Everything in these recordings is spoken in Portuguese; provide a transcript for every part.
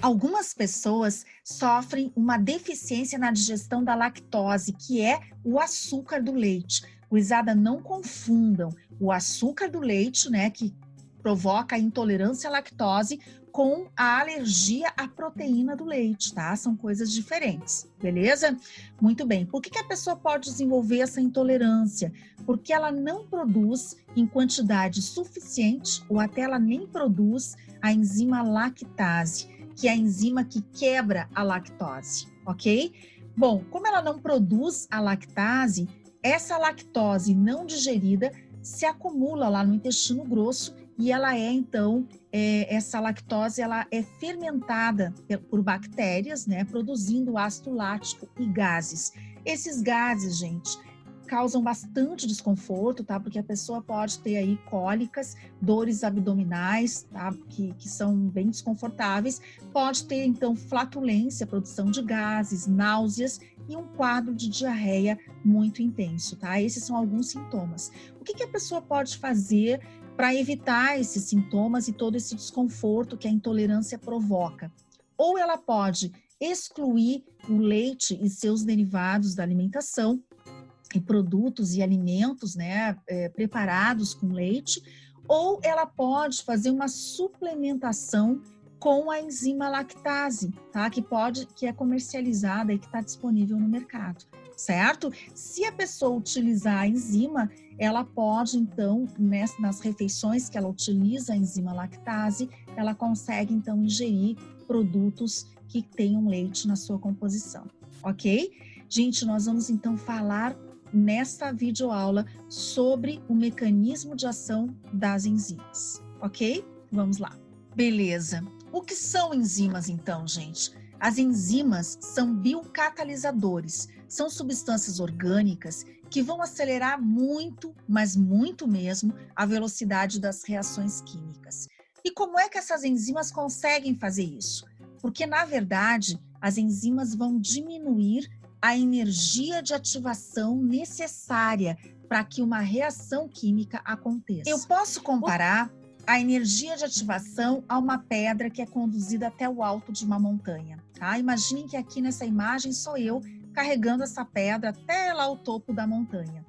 Algumas pessoas sofrem uma deficiência na digestão da lactose, que é o açúcar do leite. Gurizada, não confundam o açúcar do leite, né, que provoca a intolerância à lactose, com a alergia à proteína do leite, tá? São coisas diferentes, beleza? Muito bem. Por que a pessoa pode desenvolver essa intolerância? Porque ela não produz em quantidade suficiente ou até ela nem produz a enzima lactase, que é a enzima que quebra a lactose, ok? Bom, como ela não produz a lactase, essa lactose não digerida se acumula lá no intestino grosso e ela então, essa lactose, ela é fermentada por bactérias, né, produzindo ácido lático e gases. Esses gases, gente, causam bastante desconforto, tá? Porque a pessoa pode ter aí cólicas, dores abdominais, tá? Que são bem desconfortáveis. Pode ter, então, flatulência, produção de gases, náuseas e um quadro de diarreia muito intenso, tá? Esses são alguns sintomas. O que a pessoa pode fazer para evitar esses sintomas e todo esse desconforto que a intolerância provoca? Ou ela pode excluir o leite e seus derivados da alimentação, e produtos e alimentos, né, preparados com leite, ou ela pode fazer uma suplementação com a enzima lactase, tá? Que é comercializada e que está disponível no mercado, certo? Se a pessoa utilizar a enzima, ela pode, então, nas refeições que ela utiliza a enzima lactase, ela consegue, então, ingerir produtos que tenham leite na sua composição, ok? Gente, nós vamos, então, falar nesta videoaula sobre o mecanismo de ação das enzimas, ok? Vamos lá. Beleza. O que são enzimas, então, gente? As enzimas são biocatalisadores, são substâncias orgânicas que vão acelerar muito, mas muito mesmo, a velocidade das reações químicas. E como é que essas enzimas conseguem fazer isso? Porque, na verdade, as enzimas vão diminuir a energia de ativação necessária para que uma reação química aconteça. Eu posso comparar a energia de ativação a uma pedra que é conduzida até o alto de uma montanha, tá? Imaginem que aqui nessa imagem sou eu carregando essa pedra até lá o topo da montanha.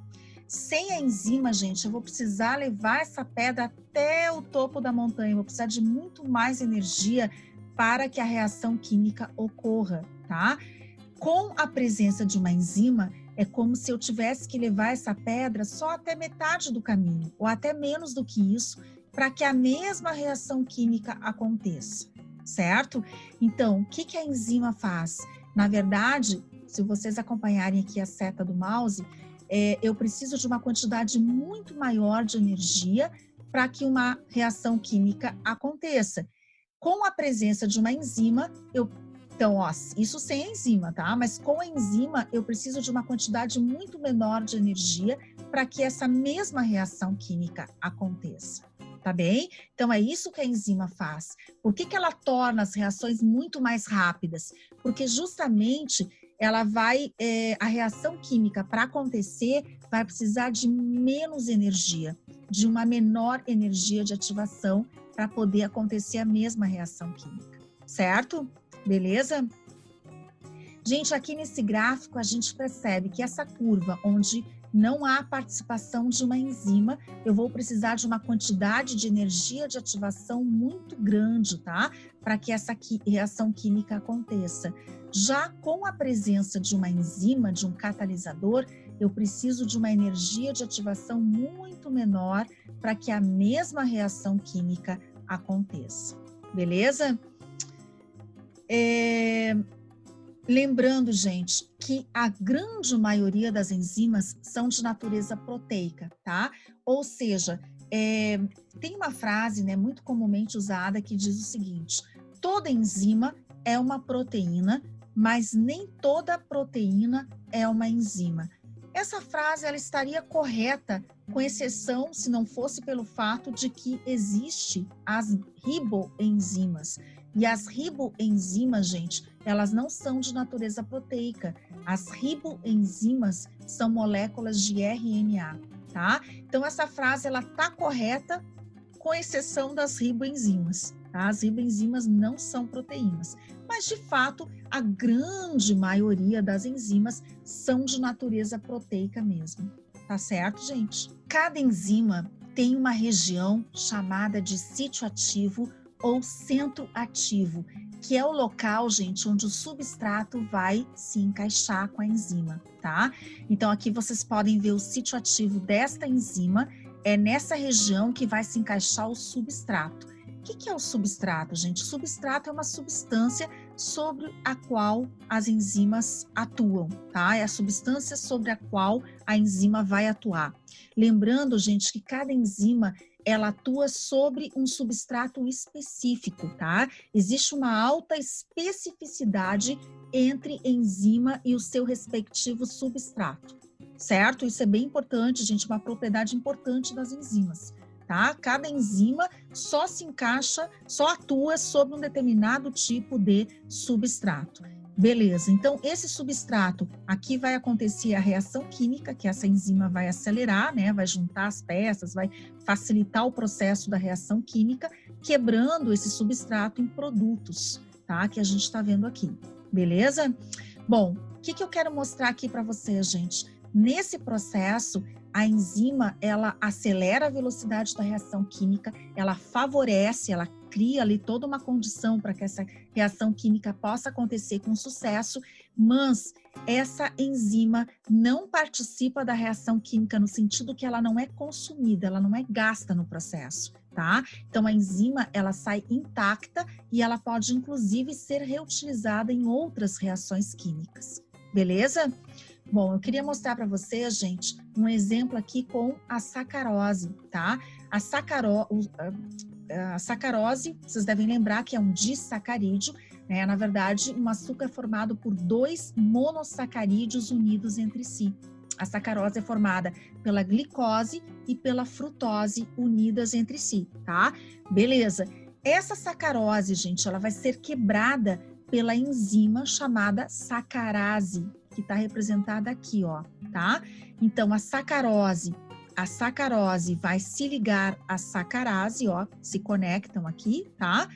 Sem a enzima, gente, eu vou precisar levar essa pedra até o topo da montanha, eu vou precisar de muito mais energia para que a reação química ocorra, tá? Com a presença de uma enzima, é como se eu tivesse que levar essa pedra só até metade do caminho, ou até menos do que isso, para que a mesma reação química aconteça, certo? Então, o que a enzima faz? Na verdade, se vocês acompanharem aqui a seta do mouse, eu preciso de uma quantidade muito maior de energia para que uma reação química aconteça. Com a presença de uma enzima, Então, ó, isso sem enzima, tá? Mas com a enzima, eu preciso de uma quantidade muito menor de energia para que essa mesma reação química aconteça, tá bem? Então, é isso que a enzima faz. Por que ela torna as reações muito mais rápidas? Porque justamente a reação química para acontecer vai precisar de menos energia, de uma menor energia de ativação para poder acontecer a mesma reação química, certo? Beleza? Gente, aqui nesse gráfico a gente percebe que essa curva onde não há participação de uma enzima, eu vou precisar de uma quantidade de energia de ativação muito grande, tá? Para que essa reação química aconteça. Já com a presença de uma enzima, de um catalisador, eu preciso de uma energia de ativação muito menor para que a mesma reação química aconteça. Beleza? Lembrando, gente, que a grande maioria das enzimas são de natureza proteica, tá? Ou seja, tem uma frase, né, muito comumente usada que diz o seguinte: toda enzima é uma proteína, mas nem toda proteína é uma enzima. Essa frase ela estaria correta, com exceção se não fosse pelo fato de que existe as riboenzimas. E as riboenzimas, gente, elas não são de natureza proteica. As riboenzimas são moléculas de RNA, tá? Então, essa frase, ela tá correta, com exceção das riboenzimas, tá? As riboenzimas não são proteínas, mas de fato a grande maioria das enzimas são de natureza proteica mesmo, tá certo, gente? Cada enzima tem uma região chamada de sítio ativo ou centro ativo, que é o local, gente, onde o substrato vai se encaixar com a enzima, tá? Então, aqui vocês podem ver o sítio ativo desta enzima, é nessa região que vai se encaixar o substrato. O que é o substrato, gente? O substrato é uma substância sobre a qual as enzimas atuam, tá? É a substância sobre a qual a enzima vai atuar. Lembrando, gente, que cada enzima ela atua sobre um substrato específico, tá? Existe uma alta especificidade entre enzima e o seu respectivo substrato, certo? Isso é bem importante, gente, uma propriedade importante das enzimas, tá? Cada enzima só se encaixa, só atua sobre um determinado tipo de substrato. Beleza, então esse substrato, aqui vai acontecer a reação química, que essa enzima vai acelerar, né? Vai juntar as peças, vai facilitar o processo da reação química, quebrando esse substrato em produtos, tá? Que a gente está vendo aqui, beleza? Bom, o que eu quero mostrar aqui para vocês, gente? Nesse processo, a enzima, ela acelera a velocidade da reação química, ela favorece, ela cria ali toda uma condição para que essa reação química possa acontecer com sucesso, mas essa enzima não participa da reação química no sentido que ela não é consumida, ela não é gasta no processo, tá? Então, a enzima, ela sai intacta e ela pode, inclusive, ser reutilizada em outras reações químicas, beleza? Bom, eu queria mostrar para vocês, gente, um exemplo aqui com a sacarose, tá? A sacarose, vocês devem lembrar que é um disacarídeo, né? Na verdade, um açúcar formado por 2 monossacarídeos unidos entre si. A sacarose é formada pela glicose e pela frutose unidas entre si, tá? Beleza. Essa sacarose, gente, ela vai ser quebrada pela enzima chamada sacarase, que está representada aqui, ó, tá? Então, a sacarose vai se ligar à sacarase, ó, se conectam aqui, tá?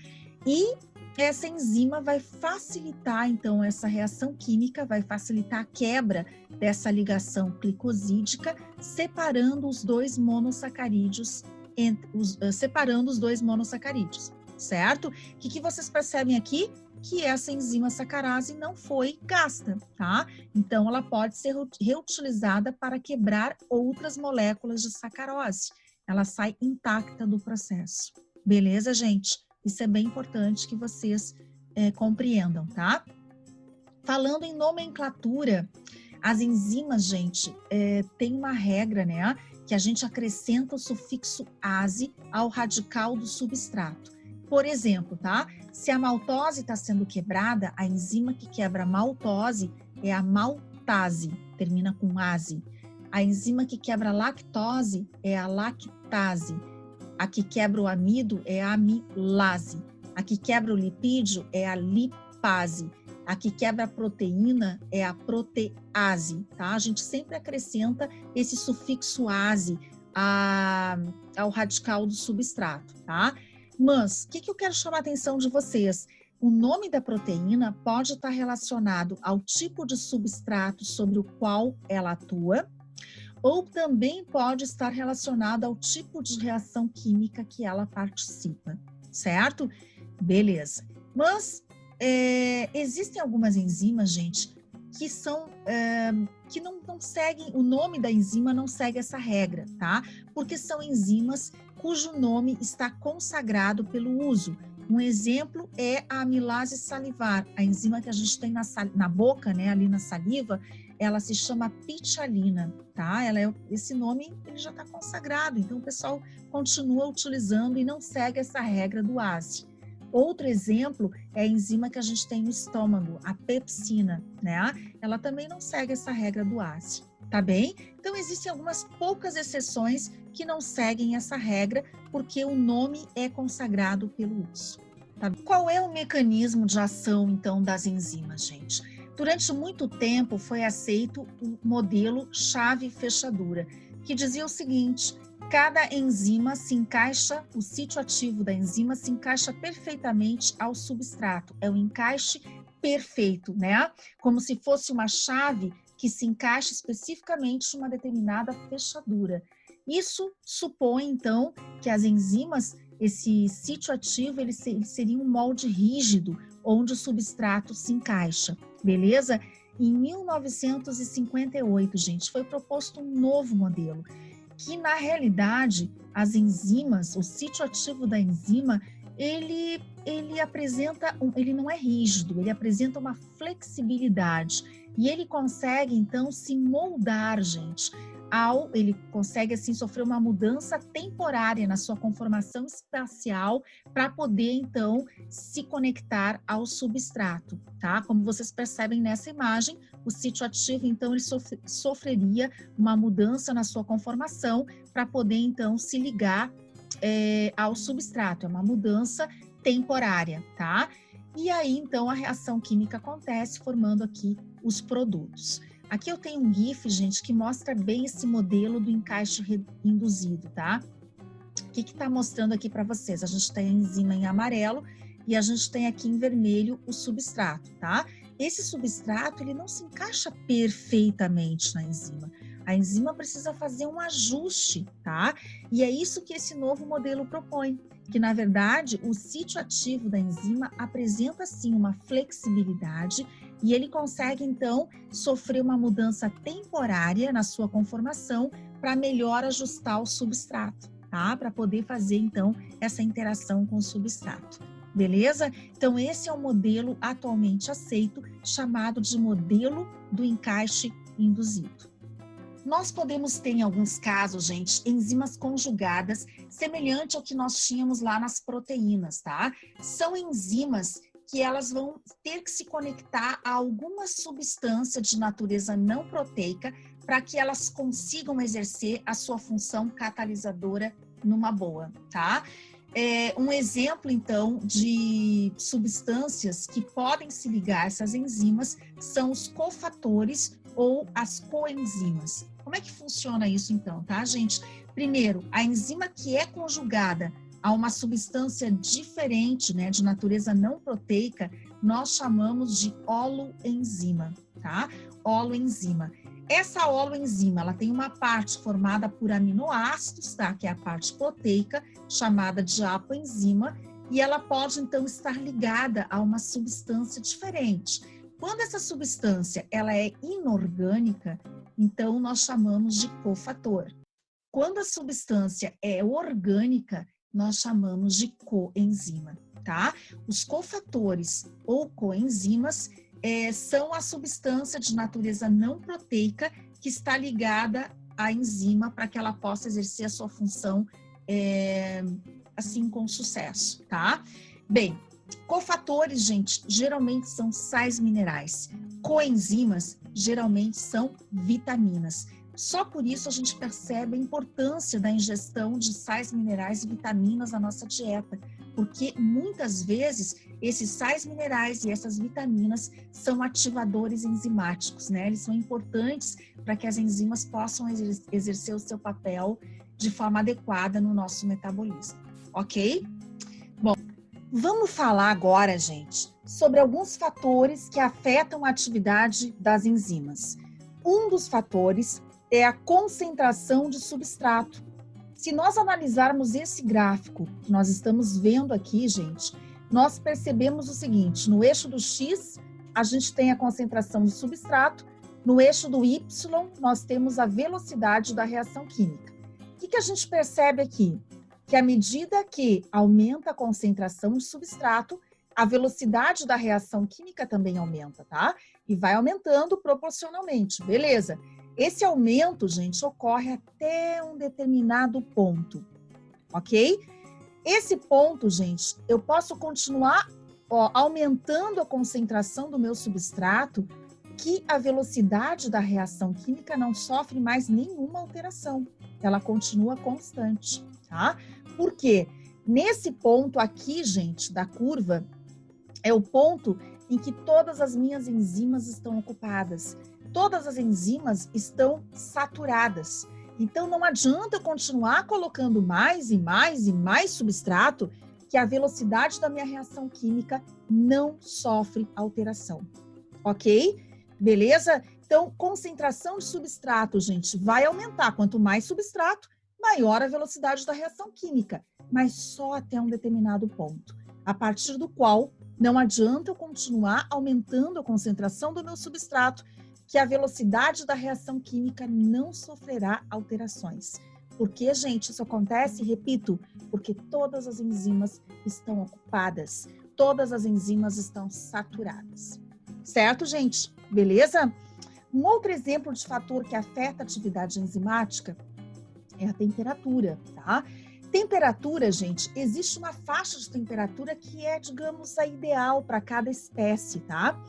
E essa enzima vai facilitar, então, essa reação química, vai facilitar a quebra dessa ligação glicosídica, separando os 2 monossacarídeos, certo? O que vocês percebem aqui? Que essa enzima sacarase não foi gasta, tá? Então, ela pode ser reutilizada para quebrar outras moléculas de sacarose. Ela sai intacta do processo. Beleza, gente? Isso é bem importante que vocês compreendam, tá? Falando em nomenclatura, as enzimas, gente, tem uma regra, né? Que a gente acrescenta o sufixo ase ao radical do substrato. Por exemplo, tá? Se a maltose está sendo quebrada, a enzima que quebra a maltose é a maltase, termina com ase. A enzima que quebra a lactose é a lactase. A que quebra o amido é a amilase. A que quebra o lipídio é a lipase. A que quebra a proteína é a protease, tá? A gente sempre acrescenta esse sufixo ase ao radical do substrato, tá? Mas, o que eu quero chamar a atenção de vocês? O nome da proteína pode estar relacionado ao tipo de substrato sobre o qual ela atua, ou também pode estar relacionado ao tipo de reação química que ela participa, certo? Beleza. Mas, existem algumas enzimas, gente, que são que não seguem, o nome da enzima não segue essa regra, tá? Porque são enzimas cujo nome está consagrado pelo uso. Um exemplo é a amilase salivar, a enzima que a gente tem na boca, né, ali na saliva, ela se chama pitialina, tá? Esse nome ele já está consagrado, então o pessoal continua utilizando e não segue essa regra do ASE. Outro exemplo é a enzima que a gente tem no estômago, a pepsina, né? Ela também não segue essa regra do ASE, tá bem? Então, existem algumas poucas exceções que não seguem essa regra, porque o nome é consagrado pelo uso. Tá? Qual é o mecanismo de ação, então, das enzimas, gente? Durante muito tempo foi aceito o modelo chave-fechadura. que dizia o seguinte: cada enzima se encaixa, o sítio ativo da enzima se encaixa perfeitamente ao substrato. É um encaixe perfeito, né? Como se fosse uma chave que se encaixa especificamente em uma determinada fechadura. Isso supõe, então, que as enzimas, esse sítio ativo, ele seria um molde rígido, onde o substrato se encaixa, beleza? Em 1958, gente, foi proposto um novo modelo, que na realidade as enzimas, o sítio ativo da enzima, ele apresenta, ele não é rígido, ele apresenta uma flexibilidade e ele consegue então se moldar, gente, ele consegue assim sofrer uma mudança temporária na sua conformação espacial para poder então se conectar ao substrato, tá? Como vocês percebem nessa imagem, o sítio ativo então ele sofreria uma mudança na sua conformação para poder então se ligar ao substrato, é uma mudança temporária, tá? E aí então a reação química acontece formando aqui os produtos. Aqui eu tenho um GIF, gente, que mostra bem esse modelo do encaixe induzido, tá? O que está mostrando aqui para vocês? A gente tem a enzima em amarelo e a gente tem aqui em vermelho o substrato, tá? Esse substrato, ele não se encaixa perfeitamente na enzima. A enzima precisa fazer um ajuste, tá? E é isso que esse novo modelo propõe, que na verdade o sítio ativo da enzima apresenta sim uma flexibilidade e ele consegue então sofrer uma mudança temporária na sua conformação para melhor ajustar o substrato, tá? Para poder fazer então essa interação com o substrato. Beleza? Então esse é o modelo atualmente aceito, chamado de modelo do encaixe induzido. Nós podemos ter, em alguns casos, gente, enzimas conjugadas, semelhante ao que nós tínhamos lá nas proteínas, tá? São enzimas que elas vão ter que se conectar a alguma substância de natureza não proteica para que elas consigam exercer a sua função catalisadora numa boa, tá? Um exemplo, então, de substâncias que podem se ligar a essas enzimas são os cofatores ou as coenzimas. Como é que funciona isso, então, tá, gente? Primeiro, a enzima que é conjugada a uma substância diferente, né, de natureza não proteica, nós chamamos de holoenzima, tá? Holoenzima. Essa holoenzima, ela tem uma parte formada por aminoácidos, tá? Que é a parte proteica, chamada de apoenzima, e ela pode, então, estar ligada a uma substância diferente. Quando essa substância ela é inorgânica, então nós chamamos de cofator. Quando a substância é orgânica, nós chamamos de coenzima, tá? Os cofatores ou coenzimas são a substância de natureza não proteica que está ligada à enzima para que ela possa exercer a sua função assim com sucesso, tá? Bem, cofatores, gente, geralmente são sais minerais. Coenzimas, geralmente são vitaminas. Só por isso a gente percebe a importância da ingestão de sais minerais e vitaminas na nossa dieta, porque muitas vezes esses sais minerais e essas vitaminas são ativadores enzimáticos, né? Eles são importantes para que as enzimas possam exercer o seu papel de forma adequada no nosso metabolismo, ok? Bom, vamos falar agora, gente, sobre alguns fatores que afetam a atividade das enzimas. Um dos fatores é a concentração de substrato. Se nós analisarmos esse gráfico que nós estamos vendo aqui, gente, nós percebemos o seguinte: no eixo do X, a gente tem a concentração de substrato, no eixo do Y, nós temos a velocidade da reação química. O que a gente percebe aqui? Que à medida que aumenta a concentração de substrato, a velocidade da reação química também aumenta, tá? E vai aumentando proporcionalmente, beleza? Esse aumento, gente, ocorre até um determinado ponto, ok? Esse ponto, gente, eu posso continuar aumentando a concentração do meu substrato, que a velocidade da reação química não sofre mais nenhuma alteração. Ela continua constante, tá? Por quê? Nesse ponto aqui, gente, da curva, é o ponto em que todas as minhas enzimas estão ocupadas. Todas as enzimas estão saturadas. Então, não adianta eu continuar colocando mais e mais e mais substrato, que a velocidade da minha reação química não sofre alteração. Ok? Beleza? Então, concentração de substrato, gente, vai aumentar. Quanto mais substrato, maior a velocidade da reação química, mas só até um determinado ponto, a partir do qual não adianta eu continuar aumentando a concentração do meu substrato, que a velocidade da reação química não sofrerá alterações. Por que, gente, isso acontece? Repito, porque todas as enzimas estão ocupadas, todas as enzimas estão saturadas. Certo, gente? Beleza? Um outro exemplo de fator que afeta a atividade enzimática é a temperatura, tá? Temperatura, gente, existe uma faixa de temperatura que é, digamos, a ideal para cada espécie, tá?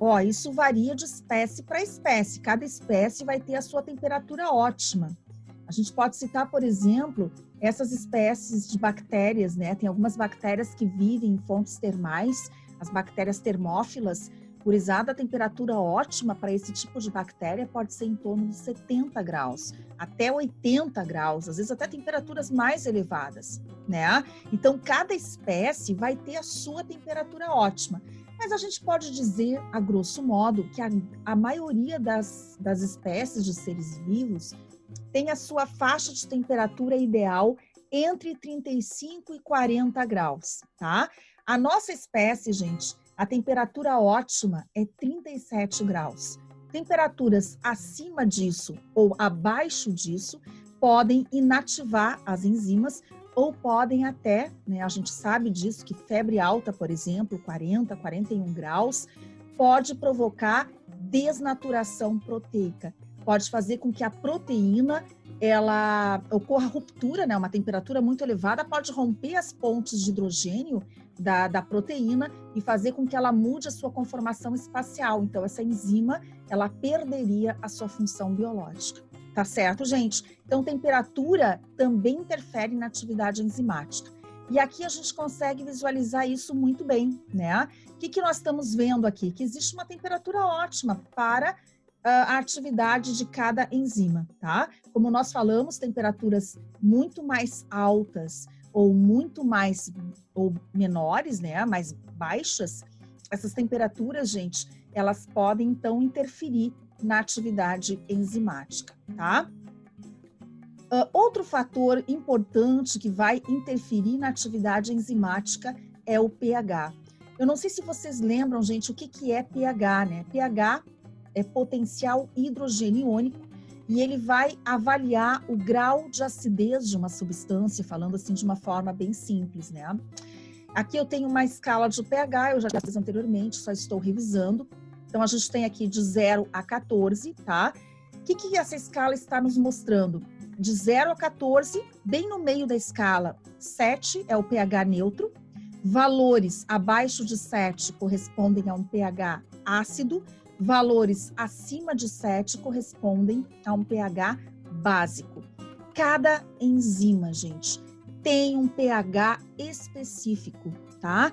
Ó, isso varia de espécie para espécie. Cada espécie vai ter a sua temperatura ótima. A gente pode citar, por exemplo, essas espécies de bactérias, né? Tem algumas bactérias que vivem em fontes termais, as bactérias termófilas. Gurizada, a temperatura ótima para esse tipo de bactéria pode ser em torno de 70 graus, até 80 graus, às vezes até temperaturas mais elevadas, né? Então, cada espécie vai ter a sua temperatura ótima. Mas a gente pode dizer, a grosso modo, que a maioria das espécies de seres vivos tem a sua faixa de temperatura ideal entre 35 e 40 graus, tá? A nossa espécie, gente, a temperatura ótima é 37 graus. Temperaturas acima disso ou abaixo disso podem inativar as enzimas ou podem até, né, a gente sabe disso, que febre alta, por exemplo, 40, 41 graus, pode provocar desnaturação proteica. Pode fazer com que a proteína ela ocorra ruptura, né? Uma temperatura muito elevada pode romper as pontes de hidrogênio da proteína e fazer com que ela mude a sua conformação espacial. Então, essa enzima, ela perderia a sua função biológica. Tá certo, gente? Então, temperatura também interfere na atividade enzimática. E aqui a gente consegue visualizar isso muito bem, né? O que nós estamos vendo aqui? Que existe uma temperatura ótima para a atividade de cada enzima, tá? Como nós falamos, temperaturas muito mais altas ou muito mais ou menores, né, mais baixas, essas temperaturas, gente, elas podem então interferir na atividade enzimática, tá? Outro fator importante que vai interferir na atividade enzimática é o pH. Eu não sei se vocês lembram, gente, o que é pH, né? pH é potencial hidrogeniônico e ele vai avaliar o grau de acidez de uma substância, falando assim de uma forma bem simples, né? Aqui eu tenho uma escala de pH, eu já fiz anteriormente, só estou revisando. Então, a gente tem aqui de 0 a 14, tá? O que essa escala está nos mostrando? De 0 a 14, bem no meio da escala, 7 é o pH neutro, valores abaixo de 7 correspondem a um pH ácido, valores acima de 7 correspondem a um pH básico. Cada enzima, gente, tem um pH específico, tá?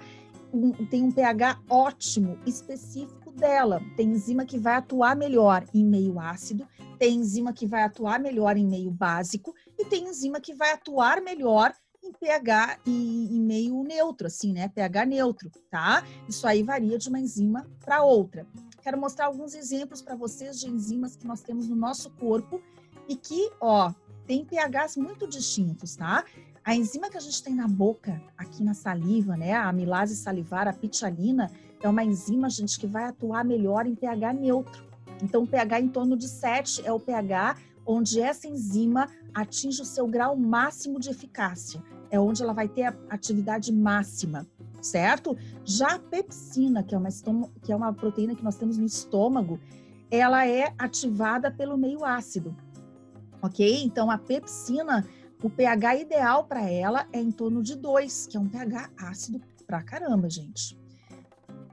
Tem um pH ótimo, específico dela. Tem enzima que vai atuar melhor em meio ácido, tem enzima que vai atuar melhor em meio básico e tem enzima que vai atuar melhor em pH e em meio neutro, assim, né? pH neutro, tá? Isso aí varia de uma enzima para outra. Quero mostrar alguns exemplos para vocês de enzimas que nós temos no nosso corpo e que, ó, tem pHs muito distintos, tá? A enzima que a gente tem na boca, aqui na saliva, né? A amilase salivar, a pitialina, é uma enzima, gente, que vai atuar melhor em pH neutro. Então, o pH em torno de 7 é o pH onde essa enzima atinge o seu grau máximo de eficácia. É onde ela vai ter a atividade máxima, certo? Já a pepsina, que é uma proteína que nós temos no estômago, ela é ativada pelo meio ácido, ok? Então, a pepsina, o pH ideal para ela é em torno de 2, que é um pH ácido pra caramba, gente.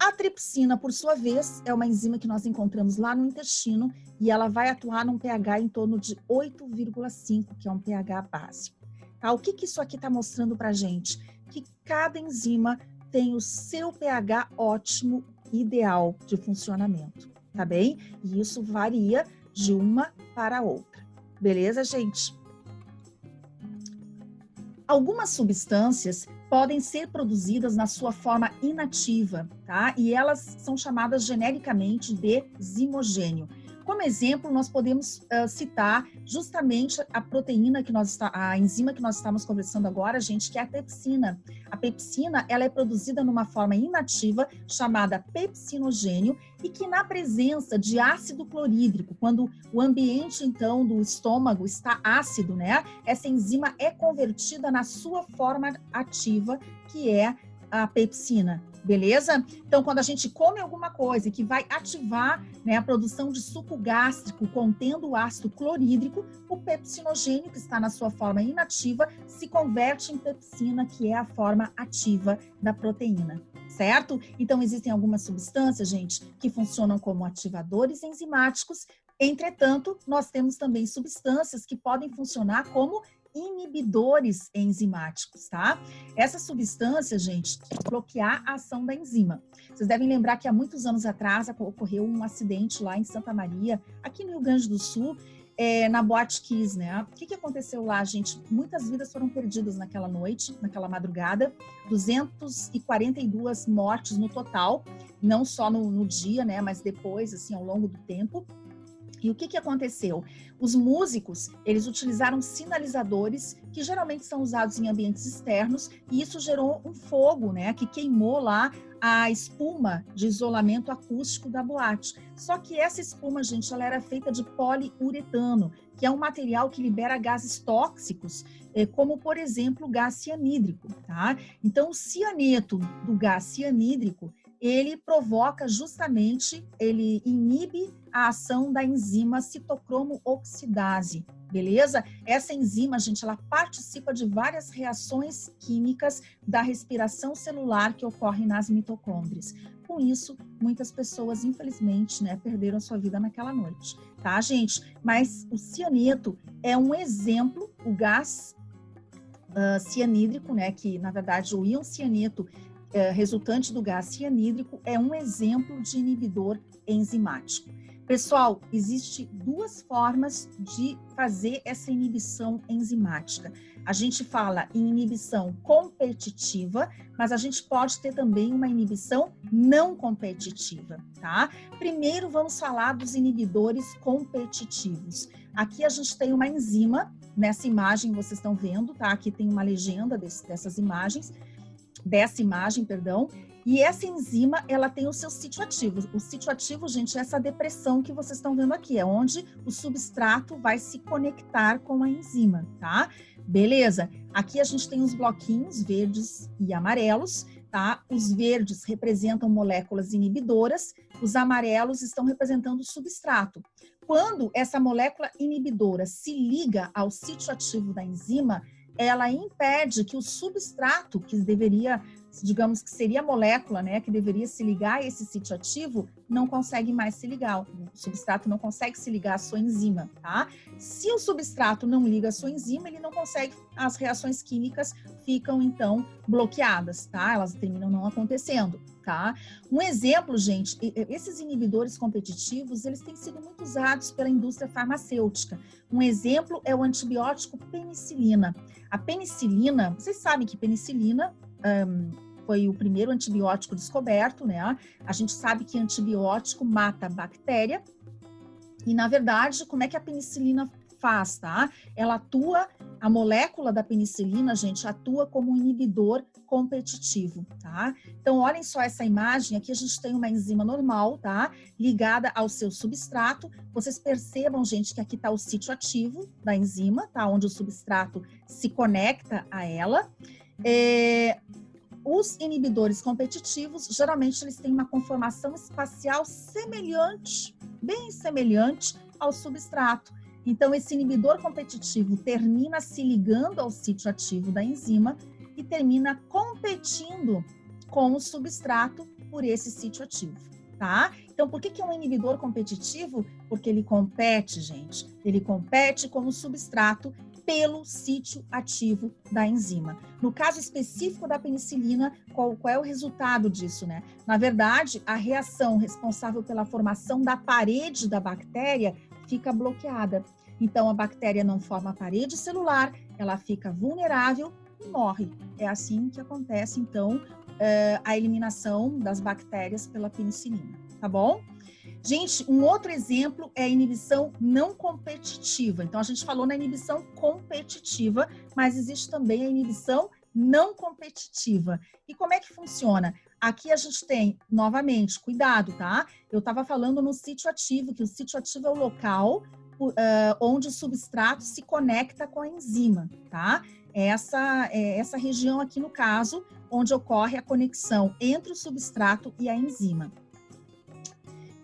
A tripsina, por sua vez, é uma enzima que nós encontramos lá no intestino e ela vai atuar num pH em torno de 8,5, que é um pH básico. Tá? O que isso aqui está mostrando para a gente? Que cada enzima tem o seu pH ótimo, ideal de funcionamento, tá bem? E isso varia de uma para outra. Beleza, gente? Algumas substâncias podem ser produzidas na sua forma inativa, tá? E elas são chamadas genericamente de zimogênio. Como exemplo, nós podemos citar justamente a proteína a enzima que nós estamos conversando agora, gente, que é a pepsina. A pepsina, ela é produzida numa forma inativa, chamada pepsinogênio, e que na presença de ácido clorídrico, quando o ambiente, então, do estômago está ácido, né? Essa enzima é convertida na sua forma ativa, que é a pepsina. Beleza? Então, quando a gente come alguma coisa que vai ativar, né, a produção de suco gástrico contendo o ácido clorídrico, o pepsinogênio, que está na sua forma inativa, se converte em pepsina, que é a forma ativa da proteína, certo? Então, existem algumas substâncias, gente, que funcionam como ativadores enzimáticos. Entretanto, nós temos também substâncias que podem funcionar como inibidores enzimáticos, tá? Essa substância, gente, bloquear a ação da enzima. Vocês devem lembrar que há muitos anos atrás ocorreu um acidente lá em Santa Maria, aqui no Rio Grande do Sul, na Boate Kiss, né? O que aconteceu lá, gente? Muitas vidas foram perdidas naquela noite, naquela madrugada, 242 mortes no total, não só no dia, né? Mas depois, assim, ao longo do tempo. E o que aconteceu? Os músicos, eles utilizaram sinalizadores que geralmente são usados em ambientes externos e isso gerou um fogo, né, que queimou lá a espuma de isolamento acústico da boate. Só que essa espuma, gente, ela era feita de poliuretano, que é um material que libera gases tóxicos, como, por exemplo, o gás cianídrico, tá? Então, o cianeto do gás cianídrico, ele provoca justamente, ele inibe a ação da enzima citocromo oxidase, beleza? Essa enzima, gente, ela participa de várias reações químicas da respiração celular que ocorrem nas mitocôndrias. Com isso, muitas pessoas, infelizmente, né, perderam a sua vida naquela noite, tá, gente? Mas o cianeto é um exemplo, o gás cianídrico, né, que, na verdade, o íon cianeto resultante do gás cianídrico é um exemplo de inibidor enzimático. Pessoal, existe duas formas de fazer essa inibição enzimática. A gente fala em inibição competitiva, mas a gente pode ter também uma inibição não competitiva, tá? Primeiro, vamos falar dos inibidores competitivos. Aqui a gente tem uma enzima, nessa imagem vocês estão vendo, tá? Aqui tem uma legenda dessa imagem, perdão, e essa enzima, ela tem o seu sítio ativo. O sítio ativo, gente, é essa depressão que vocês estão vendo aqui, é onde o substrato vai se conectar com a enzima, tá? Beleza, aqui a gente tem os bloquinhos verdes e amarelos, tá? Os verdes representam moléculas inibidoras, os amarelos estão representando o substrato. Quando essa molécula inibidora se liga ao sítio ativo da enzima, ela impede que o substrato, que deveria, digamos que seria a molécula, né, que deveria se ligar a esse sítio ativo, não consegue mais se ligar. O substrato não consegue se ligar à sua enzima, tá? Se o substrato não liga à sua enzima, ele não consegue, as reações químicas ficam, então, bloqueadas, tá? Elas terminam não acontecendo, tá? Um exemplo, gente, esses inibidores competitivos, eles têm sido muito usados pela indústria farmacêutica. Um exemplo é o antibiótico penicilina. A penicilina, vocês sabem que penicilina foi o primeiro antibiótico descoberto, né? A gente sabe que antibiótico mata bactéria e, na verdade, como é que a penicilina faz, tá? Ela atua, a molécula da penicilina, gente, atua como um inibidor competitivo, tá? Então, olhem só essa imagem, aqui a gente tem uma enzima normal, tá? Ligada ao seu substrato. Vocês percebam, gente, que aqui está o sítio ativo da enzima, tá? Onde o substrato se conecta a ela. Os inibidores competitivos, geralmente, eles têm uma conformação espacial semelhante, bem semelhante ao substrato. Então, esse inibidor competitivo termina se ligando ao sítio ativo da enzima e termina competindo com o substrato por esse sítio ativo, tá? Então, por que é um inibidor competitivo? Porque ele compete, gente, ele compete com o substrato pelo sítio ativo da enzima. No caso específico da penicilina, qual é o resultado disso, né? Na verdade, a reação responsável pela formação da parede da bactéria fica bloqueada. Então, a bactéria não forma parede celular, ela fica vulnerável e morre. É assim que acontece, então, a eliminação das bactérias pela penicilina, tá bom? Gente, um outro exemplo é a inibição não competitiva. Então, a gente falou na inibição competitiva, mas existe também a inibição não competitiva. E como é que funciona? Aqui a gente tem, novamente, cuidado, tá? Eu estava falando no sítio ativo, que o sítio ativo é o local onde o substrato se conecta com a enzima, tá? Essa região aqui, no caso, onde ocorre a conexão entre o substrato e a enzima.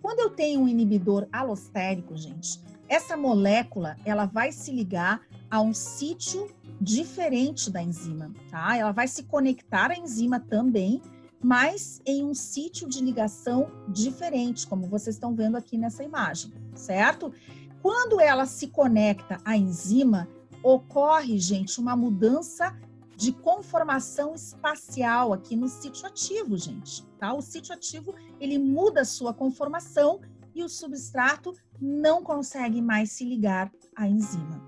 Quando eu tenho um inibidor alostérico, gente, essa molécula, ela vai se ligar a um sítio diferente da enzima, tá? Ela vai se conectar à enzima também, mas em um sítio de ligação diferente, como vocês estão vendo aqui nessa imagem, certo? Quando ela se conecta à enzima, ocorre, gente, uma mudança de conformação espacial aqui no sítio ativo, gente, tá? O sítio ativo, ele muda a sua conformação e o substrato não consegue mais se ligar à enzima.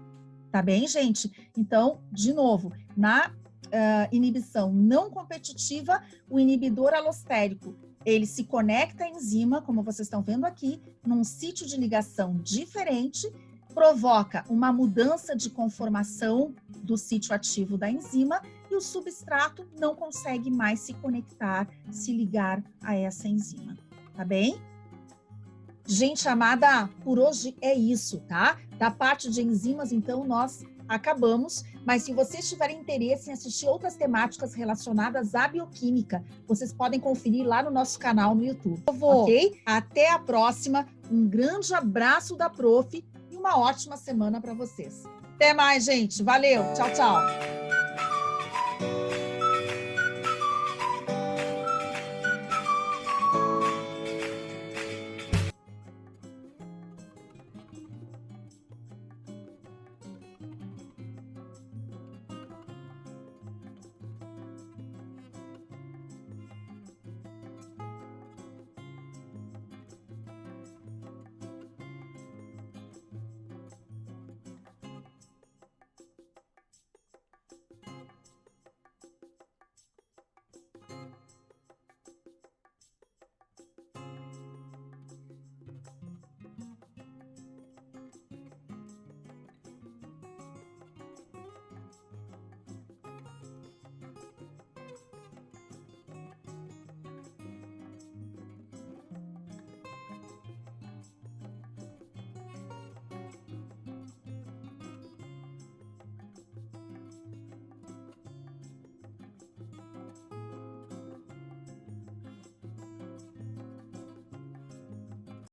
Tá bem, gente? Então, de novo, na inibição não competitiva, o inibidor alostérico, ele se conecta à enzima, como vocês estão vendo aqui, num sítio de ligação diferente, provoca uma mudança de conformação do sítio ativo da enzima e o substrato não consegue mais se conectar, se ligar a essa enzima, tá bem? Gente amada, por hoje é isso, tá? Da parte de enzimas, então, nós acabamos, mas se vocês tiverem interesse em assistir outras temáticas relacionadas à bioquímica, vocês podem conferir lá no nosso canal no YouTube, ok? Até a próxima, um grande abraço da Prof. E uma ótima semana para vocês. Até mais, gente. Valeu. Tchau, tchau.